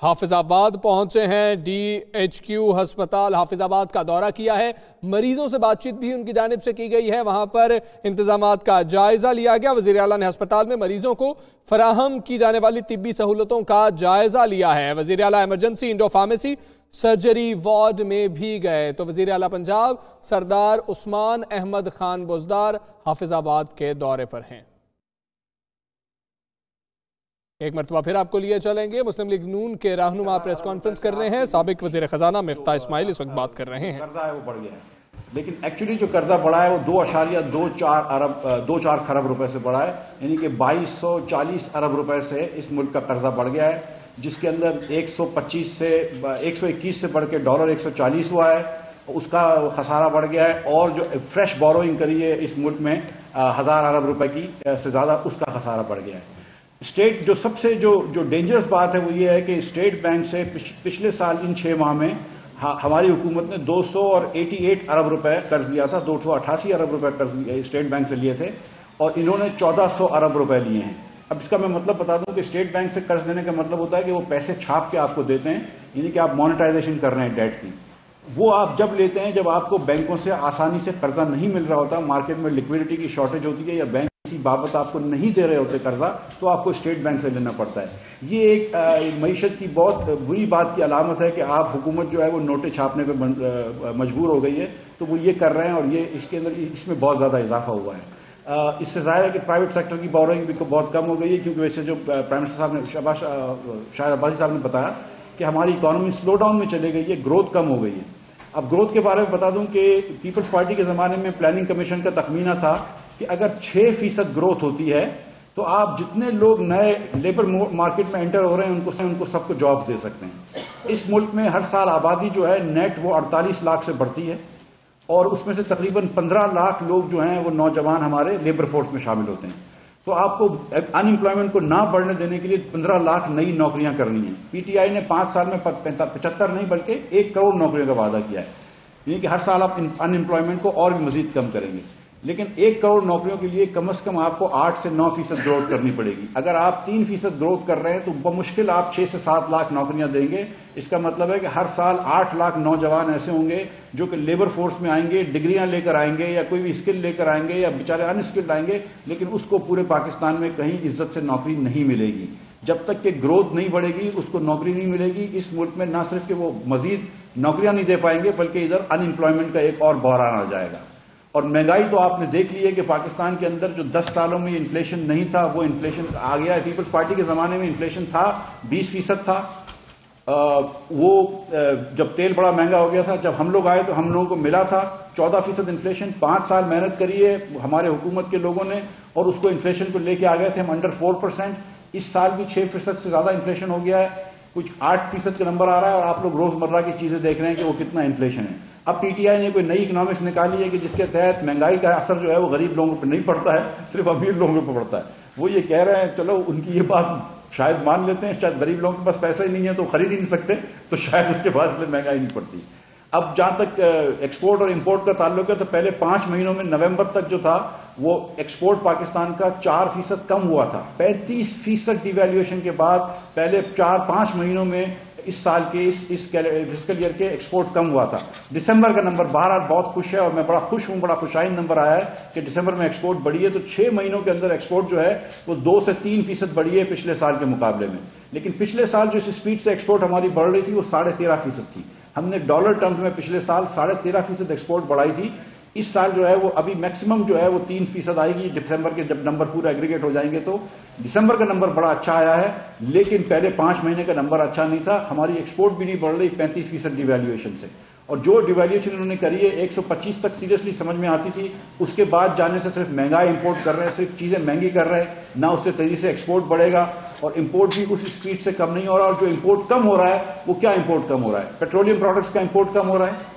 حافظ آباد پہنچے ہیں، ڈی ایچ کیو ہسپتال حافظ آباد کا دورہ کیا ہے، مریضوں سے بات چیت بھی ان کی جانب سے کی گئی ہے، وہاں پر انتظامات کا جائزہ لیا گیا۔ وزیر اعلیٰ نے ہسپتال میں مریضوں کو فراہم کی جانے والی طبی سہولتوں کا جائزہ لیا ہے۔ وزیر اعلیٰ ایمرجنسی انڈو فارمیسی سرجری وارڈ میں بھی گئے تو وزیر اعلیٰ پنجاب سردار عثمان احمد خان بزدار حافظ آباد کے دورے پر ہیں۔ ایک مرتبہ پھر آپ کو لیے چلیں گے، مسلم لیگ نون کے رہنما پریس کانفرنس کر رہے ہیں، سابق وزیر خزانہ مفتاح اسماعیل اس وقت بات کر رہے ہیں۔ قرضہ ہے وہ بڑھ گیا ہے، لیکن ایکچولی جو قرضہ بڑھا ہے وہ 2.24 خرب روپے سے بڑھا ہے، یعنی کہ 2240 ارب روپے سے اس ملک کا قرضہ بڑھ گیا ہے، جس کے اندر 121 سے بڑھ کے $140 ہوا ہے، اس کا خسارہ بڑھ گیا ہے، اور جو فریش بوروئنگ کری ہے اس ملک میں 1000 ارب روپے کی سے زیادہ، اس کا خسارہ بڑھ گیا ہے۔ اسٹیٹ جو سب سے جو ڈینجرس بات ہے وہ یہ ہے کہ اسٹیٹ بینک سے پچھلے سال ان 6 ماہ میں ہماری حکومت نے 288 ارب روپے قرض لیا تھا، 288 ارب روپے قرض اسٹیٹ بینک سے لیے تھے، اور انہوں نے 1400 ارب روپے لیے ہیں۔ اب اس کا میں مطلب بتا دوں کہ اسٹیٹ بینک سے قرض لینے کا مطلب ہوتا ہے کہ وہ پیسے چھاپ کے آپ کو دیتے ہیں، یعنی کہ آپ مانیٹائزیشن کر رہے ہیں ڈیٹ کی۔ وہ آپ جب لیتے ہیں جب آپ کو بینکوں سے آسانی سے قرضہ نہیں مل رہا ہوتا، مارکیٹ میں لیکوڈیٹی کی شارٹیج ہوتی ہے یا بینک کسی بابت آپ کو نہیں دے رہے ہوتے قرضہ، تو آپ کو اسٹیٹ بینک سے لینا پڑتا ہے۔ یہ ایک معیشت کی بہت بری بات کی علامت ہے کہ آپ حکومت جو ہے وہ نوٹیں چھاپنے پہ مجبور ہو گئی ہے، تو وہ یہ کر رہے ہیں، اور یہ اس کے اندر اس میں بہت زیادہ اضافہ ہوا ہے۔ اس سے ظاہر ہے کہ پرائیویٹ سیکٹر کی بوروئنگ بھی بہت کم ہو گئی ہے، کیونکہ ویسے جو پرائم منسٹر صاحب نے شاہد عباسی صاحب نے بتایا کہ ہماری اکانومی سلو ڈاؤن میں چلے گئی ہے، گروتھ کم ہو گئی ہے۔ اب گروتھ کے بارے میں بتا دوں کہ پیپلز پارٹی کے زمانے میں پلاننگ کمیشن کا تخمینہ تھا کہ اگر 6% گروتھ ہوتی ہے تو آپ جتنے لوگ نئے لیبر مارکیٹ میں انٹر ہو رہے ہیں ان کو سب کو جاب دے سکتے ہیں۔ اس ملک میں ہر سال آبادی جو ہے نیٹ وہ 48 لاکھ سے بڑھتی ہے، اور اس میں سے تقریباً 15 لاکھ لوگ جو ہیں وہ نوجوان ہمارے لیبر فورس میں شامل ہوتے ہیں۔ تو آپ کو ان امپلائمنٹ کو نہ بڑھنے دینے کے لیے 15 لاکھ نئی نوکریاں کرنی ہیں۔ پی ٹی آئی نے 5 سال میں 75 نہیں بلکہ 1 کروڑ نوکریوں کا وعدہ کیا ہے، یعنی کہ ہر سال آپ ان امپلائمنٹ کو اور بھی مزید کم کریں گے، لیکن 1 کروڑ نوکریوں کے لیے کم از کم آپ کو 8 سے 9% گروتھ کرنی پڑے گی۔ اگر آپ 3% گروتھ کر رہے ہیں تو بمشکل آپ 6 سے 7 لاکھ نوکریاں دیں گے۔ اس کا مطلب ہے کہ ہر سال 8 لاکھ نوجوان ایسے ہوں گے جو کہ لیبر فورس میں آئیں گے، ڈگریاں لے کر آئیں گے یا کوئی بھی اسکل لے کر آئیں گے یا بیچارے ان اسکلڈ آئیں گے، لیکن اس کو پورے پاکستان میں کہیں عزت سے نوکری نہیں ملے گی۔ جب تک کہ گروتھ نہیں بڑھے گی اس کو نوکری نہیں ملے گی۔ اس ملک میں نہ صرف کہ وہ مزید نوکریاں نہیں دے پائیں گے بلکہ ادھر ان امپلائمنٹ کا ایک اور بحران آ جائے گا۔ اور مہنگائی تو آپ نے دیکھ لی ہے کہ پاکستان کے اندر جو 10 سالوں میں انفلیشن نہیں تھا وہ انفلیشن آ گیا ہے۔ پیپلز پارٹی کے زمانے میں انفلیشن تھا 20% تھا، وہ جب تیل بڑا مہنگا ہو گیا تھا، جب ہم لوگ آئے تو ہم لوگوں کو ملا تھا 14% انفلیشن۔ 5 سال محنت کری ہے ہمارے حکومت کے لوگوں نے اور اس کو انفلیشن کو لے کے آ گئے تھے ہم انڈر 4%۔ اس سال بھی 6% سے زیادہ انفلیشن ہو گیا ہے، کچھ 8% کا نمبر آ رہا ہے، اور آپ لوگ روزمرہ کی چیزیں دیکھ رہے ہیں کہ وہ کتنا انفلیشن ہے۔ اب پی ٹی آئی نے کوئی نئی اکنامکس نکالی ہے کہ جس کے تحت مہنگائی کا اثر جو ہے وہ غریب لوگوں پہ نہیں پڑتا ہے، صرف امیر لوگوں پہ پڑتا ہے۔ وہ یہ کہہ رہے ہیں، چلو ان کی یہ بات شاید مان لیتے ہیں، شاید غریب لوگوں کے پاس پیسہ ہی نہیں ہے تو خرید ہی نہیں سکتے، تو شاید اس کے بعد سے مہنگائی نہیں پڑتی۔ اب جہاں تک ایکسپورٹ اور امپورٹ کا تعلق ہے تو پہلے 5 مہینوں میں نومبر تک جو تھا وہ ایکسپورٹ پاکستان کا 4% کم ہوا تھا۔ 35% ڈی ویلیویشن کے بعد پہلے 4-5 مہینوں میں اس سال کے اس فسکل ایئر کے ایکسپورٹ کم ہوا تھا۔ دسمبر کا نمبر بہرحال بہت خوش ہے، اور میں بڑا خوش ہوں، بڑا خوشائن نمبر آیا ہے کہ دسمبر میں ایکسپورٹ بڑھی ہے، تو 6 مہینوں کے اندر ایکسپورٹ جو ہے وہ 2 سے 3% بڑھی ہے پچھلے سال کے مقابلے میں۔ لیکن پچھلے سال جو اسپیڈ سے ایکسپورٹ ہماری بڑھ رہی تھی وہ 13.5% تھی۔ ہم نے ڈالر ٹرمز میں پچھلے سال 13.5% ایکسپورٹ بڑھائی تھی۔ اس سال جو ہے وہ ابھی میکسیمم جو ہے وہ 3% آئے گی دسمبر کے جب نمبر پورے ایگریگیٹ ہو جائیں گے، تو دسمبر کا نمبر بڑا اچھا آیا ہے، لیکن پہلے 5 مہینے کا نمبر اچھا نہیں تھا۔ ہماری ایکسپورٹ بھی نہیں بڑھ رہی 35% ڈی ویلیویشن سے، اور جو ڈی ویلیویشن انہوں نے کری ہے 125 تک سیریسلی سمجھ میں آتی تھی، اس کے بعد جانے سے صرف مہنگائی امپورٹ کر رہے ہیں، صرف چیزیں مہنگی کر رہے ہیں، نہ اس سے تیزی سے ایکسپورٹ بڑھے گا، اور امپورٹ بھی اس اسپیڈ سے کم نہیں ہو رہا۔ اور جو امپورٹ کم ہو رہا ہے وہ کیا امپورٹ کم ہو رہا ہے؟ پیٹرولیم پروڈکٹس کا امپورٹ کم ہو رہا ہے،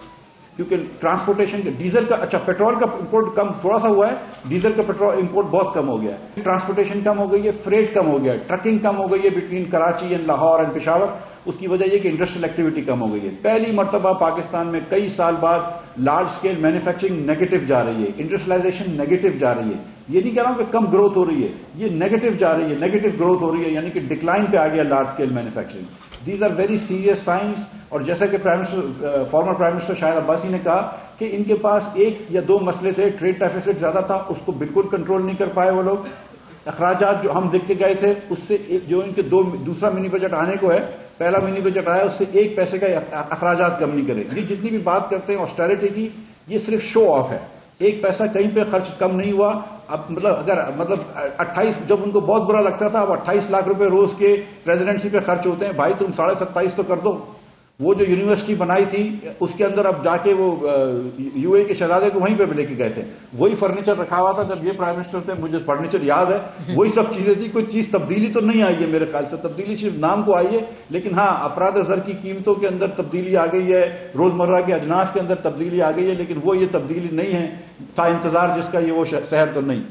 کیونکہ ٹرانسپورٹیشن کے ڈیزل کا پیٹرول کا امپورٹ کم تھوڑا سا ہوا ہے، ڈیزل کا پیٹرول امپورٹ بہت کم ہو گیا ہے۔ ٹرانسپورٹیشن کم ہو گئی ہے، فریٹ کم ہو گیا ہے، ٹرکنگ کم ہو گئی ہے between Karachi and Lahore and Peshawar. اس کی وجہ یہ کہ انڈسٹریل ایکٹیویٹی کم ہو گئی ہے۔ پہلی مرتبہ پاکستان میں کئی سال بعد لارج اسکیل مینوفیکچرنگ نیگیٹو جا رہی ہے، انڈسٹریلائزیشن نیگیٹو جا رہی ہے۔ یہ نہیں کہہ رہا ہوں کہ کم گروتھ ہو رہی ہے، یہ نیگیٹو جا رہی ہے، نیگیٹو گروتھ ہو رہی ہے، یعنی کہ ڈکلائن پہ آ گیا large scale manufacturing. These are very serious signs. اور جیسا کہ former prime minister Shahid Abbasi نے کہا کہ ان کے پاس 1 یا 2 مسئلے تھے. ٹریڈ ڈیفیسٹ زیادہ تھا, اس کو بالکل کنٹرول نہیں کر پائے وہ لوگ. اخراجات جو ہم دیکھ کے گئے تھے اس سے جو ان کے دوسرا منی بجٹ آنے کو ہے, پہلا منی بجٹ آیا اس سے 1 پیسے کا اخراجات کم نہیں کرے. یہ جتنی بھی بات کرتے ہیں آسٹیرٹی کی, یہ صرف شو آف ہے. 1 پیسہ کہیں پہ خرچ کم نہیں ہوا. اب مطلب 28 جب ان کو بہت برا لگتا تھا, اب 28 لاکھ روپے روز کے پریزیڈنسی پہ خرچ ہوتے ہیں. بھائی تم 27.5 تو کر دو. وہ جو یونیورسٹی بنائی تھی اس کے اندر اب جا کے وہ یو اے کے شہزادے کو وہیں پہ لے کے گئے تھے. وہی فرنیچر رکھا ہوا تھا جب یہ پرائم منسٹر تھے, مجھے فرنیچر یاد ہے. وہی سب چیزیں تھی. کوئی چیز تبدیلی تو نہیں آئی ہے میرے خیال سے. تبدیلی صرف نام کو آئی ہے, لیکن ہاں افراد زر کی قیمتوں کے اندر تبدیلی آ گئی ہے, روزمرہ کے اجناس کے اندر تبدیلی آ گئی ہے, لیکن وہ یہ تبدیلی نہیں ہے تھا انتظار جس کا, یہ وہ شہر تو نہیں.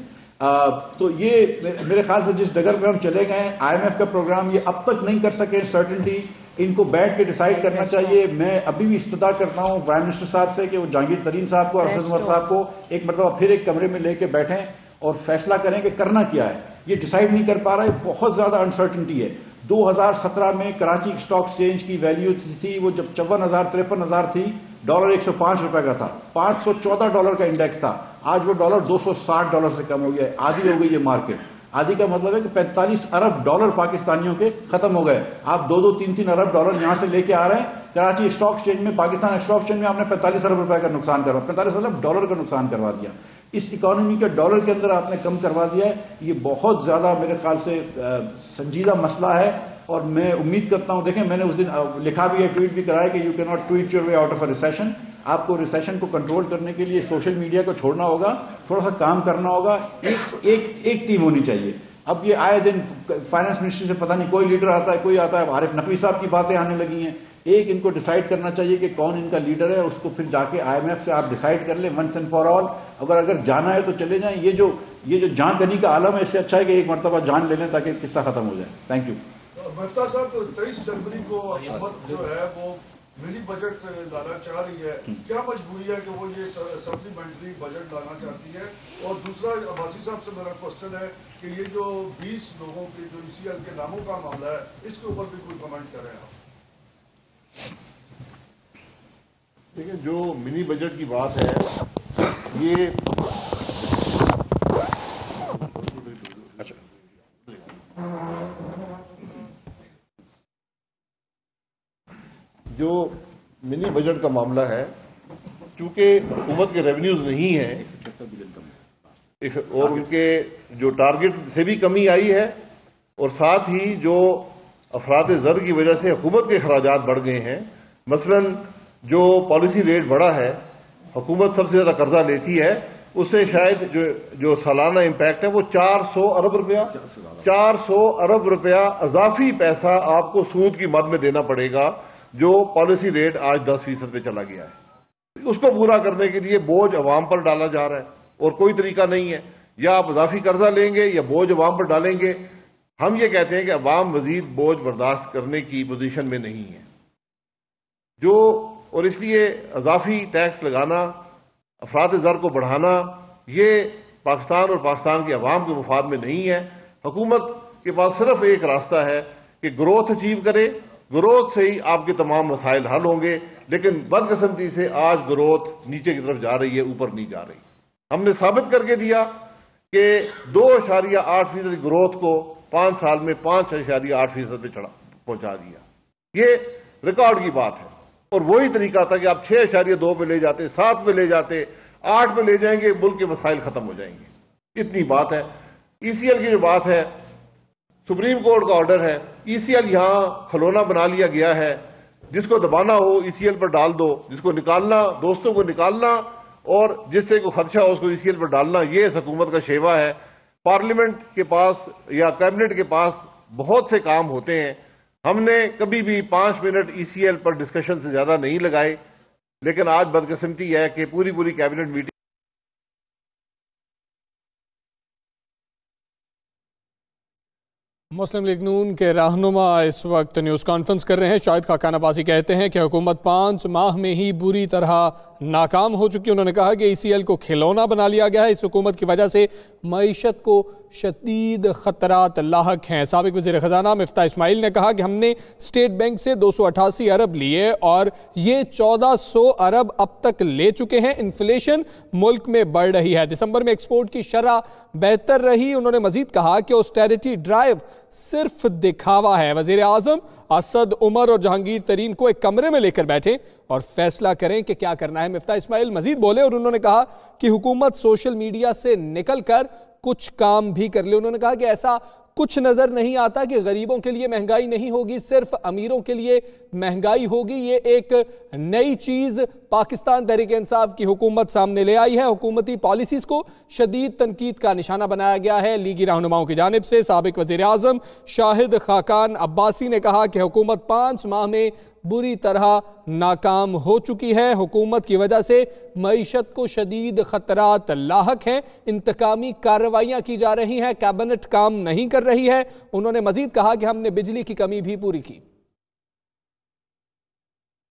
تو یہ میرے خیال سے جس ڈگر پہ ہم چلے گئے, آئی ایم ایف کا پروگرام یہ اب تک نہیں کر سکے سرٹنٹی. ان کو بیٹھ کے ڈیسائیڈ کرنا چاہیے. میں ابھی بھی استدعا کرتا ہوں پرائم منسٹر صاحب سے کہ وہ جہانگیر ترین صاحب کو اور ارشد عمر صاحب کو ایک مرتبہ پھر ایک کمرے میں لے کے بیٹھیں اور فیصلہ کریں کہ کرنا کیا ہے. یہ ڈیسائیڈ نہیں کر پا رہا ہے, بہت زیادہ انسرٹنٹی ہے. 2017 میں کراچی اسٹاک ایکسچینج کی ویلیو تھی وہ جب 54,000-53,000 تھی, ڈالر 105 روپے کا تھا. $514 کا انڈیکس تھا. آج وہ ڈالر $260 سے کم ہو گیا ہے. آدھی ہو گئی یہ مارکیٹ. آدھی کا مطلب ہے کہ 45 ارب ڈالر پاکستانیوں کے ختم ہو گئے. آپ 2-3 ارب ڈالر یہاں سے لے کے آ رہے ہیں. کراچی اسٹاک ایکسچینج میں, پاکستان اسٹاک ایکسچینج میں آپ نے 45 ارب روپے کا نقصان کروا, 45 ارب ڈالر کا نقصان کروا دیا. اس اکانومی کے ڈالر کے اندر آپ نے کم کروا دیا ہے. یہ بہت زیادہ میرے خیال سے سنجیدہ مسئلہ ہے. اور میں امید کرتا ہوں, دیکھیں میں نے اس دن لکھا بھی ہے, ٹویٹ بھی کرایا کہ یو کی not tweet your way out of a recession. آپ کو ریسیشن کو کنٹرول کرنے کے لیے سوشل میڈیا کو چھوڑنا ہوگا, تھوڑا سا کام کرنا ہوگا. ایک ٹیم ہونی چاہیے. اب یہ آئے دن فائنانس منسٹری سے پتہ نہیں کوئی لیڈر آتا ہے, کوئی آتا ہے, عارف نقوی صاحب کی باتیں آنے لگی ہیں. ایک ان کو ڈیسائیڈ کرنا چاہیے کہ کون ان کا لیڈر ہے, اس کو پھر جا کے آئی ایم ایف سے آپ ڈیسائیڈ کر لیں ونس اینڈ فار آل. اگر جانا ہے تو چلے جائیں. یہ جو جان کنی کا عالم ہے, اس سے اچھا ہے کہ ایک مرتبہ جان لے لیں تاکہ قصہ ختم ہو جائے. Thank you. مفتا صاحب, 23 جنوری کو حکومت جو ہے وہ منی بجٹ لانا چاہ رہی ہے. کیا مجبوری ہے کہ وہ یہ سپلیمنٹری بجٹ لانا چاہتی ہے؟ اور دوسرا عباسی صاحب سے میرا کوشچن ہے کہ یہ جو 20 لوگوں کے جو ECL کے ناموں کا معاملہ ہے, اس کے اوپر بھی کوئی کمنٹ کریں آپ. دیکھیں, جو منی بجٹ کی بات ہے یہ جو منی بجٹ کا معاملہ ہے, چونکہ حکومت کے ریونیوز نہیں ہیں اور ان کے جو ٹارگٹ سے بھی کمی آئی ہے, اور ساتھ ہی جو افراط زر کی وجہ سے حکومت کے اخراجات بڑھ گئے ہیں. مثلا جو پالیسی ریٹ بڑھا ہے, حکومت سب سے زیادہ قرضہ لیتی ہے, اس سے شاید جو سالانہ امپیکٹ ہے وہ 400 ارب روپیہ اضافی پیسہ آپ کو سود کی مد میں دینا پڑے گا, جو پالیسی ریٹ آج 10% پہ چلا گیا ہے. اس کو پورا کرنے کے لیے بوجھ عوام پر ڈالا جا رہا ہے, اور کوئی طریقہ نہیں ہے. یا آپ اضافی قرضہ لیں گے یا بوجھ عوام پر ڈالیں گے. ہم یہ کہتے ہیں کہ عوام مزید بوجھ برداشت کرنے کی پوزیشن میں نہیں ہے, اور اس لیے اضافی ٹیکس لگانا, افراط زر کو بڑھانا, یہ پاکستان اور پاکستان کے عوام کے مفاد میں نہیں ہے. حکومت کے پاس صرف ایک راستہ ہے کہ گروتھ اچیو کرے. گروتھ سے ہی آپ کے تمام مسائل حل ہوں گے, لیکن بدقسمتی سے آج گروتھ نیچے کی طرف جا رہی ہے, اوپر نہیں جا رہی. ہم نے ثابت کر کے دیا کہ 2.8% گروتھ کو 5 سال میں 5.8% پہ پہنچا دیا. یہ ریکارڈ کی بات ہے. اور وہی طریقہ تھا کہ آپ 6.2 پہ لے جاتے, 7 پہ لے جاتے, 8 پہ لے جائیں گے, ملک کے مسائل ختم ہو جائیں گے. اتنی بات ہے. ECL کی جو بات ہے, سپریم کورٹ کا آرڈر ہے. ECL یہاں کھلونا بنا لیا گیا ہے. جس کو دبانا ہو ECL پر ڈال دو, جس کو نکالنا, دوستوں کو نکالنا, اور جس سے کوئی خدشہ ہو اس کو ECL پر ڈالنا. یہ اس حکومت کا شیوا ہے. پارلیمنٹ کے پاس یا کیبنٹ کے پاس بہت سے کام ہوتے ہیں. ہم نے کبھی بھی 5 منٹ ECL پر ڈسکشن سے زیادہ نہیں لگائے, لیکن آج بدقسمتی ہے کہ پوری کیبنٹ میٹنگ مسلم لیگ نون کے رہنما اس وقت نیوز کانفرنس کر رہے ہیں۔ شاہد خاقان عباسی کہتے ہیں کہ حکومت 5 ماہ میں ہی بری طرح ناکام ہو چکی۔ انہوں نے کہا کہ ECL کو کھلونا بنا لیا گیا ہے، اس حکومت کی وجہ سے معیشت کو شدید خطرات لاحق ہیں۔ سابق وزیر خزانہ مفتاح اسماعیل نے کہا کہ ہم نے اسٹیٹ بینک سے 288 ارب لیے اور یہ 1400 ارب اب تک لے چکے ہیں۔ انفلیشن ملک میں بڑھ رہی ہے، دسمبر میں ایکسپورٹ کی شرح بہتر رہی۔ انہوں نے مزید کہا کہ آسٹیرٹی ڈرائیو صرف دکھاوا ہے۔ وزیر اعظم اسد عمر اور جہانگیر ترین کو ایک کمرے میں لے کر بیٹھیں اور فیصلہ کریں کہ کیا کرنا ہے۔ مفتاح اسماعیل مزید بولے اور انہوں نے کہا کہ حکومت سوشل میڈیا سے نکل کر کچھ کام بھی کر لے۔ انہوں نے کہا کہ ایسا کچھ نظر نہیں آتا کہ غریبوں کے لیے مہنگائی نہیں ہوگی، صرف امیروں کے لیے مہنگائی ہوگی۔ یہ ایک نئی چیز پاکستان تحریک انصاف کی حکومت سامنے لے آئی ہے۔ حکومتی پالیسیز کو شدید تنقید کا نشانہ بنایا گیا ہے لیگی رہنماؤں کی جانب سے۔ سابق وزیر اعظم شاہد خاقان عباسی نے کہا کہ حکومت 5 ماہ میں بری طرح ناکام ہو چکی ہے۔ حکومت کی وجہ سے معیشت کو شدید خطرات لاحق ہیں، انتقامی کارروائیاں کی جا رہی ہیں، کابینٹ کام نہیں کر رہی ہے۔ انہوں نے مزید کہا کہ ہم نے بجلی کی کمی بھی پوری کی۔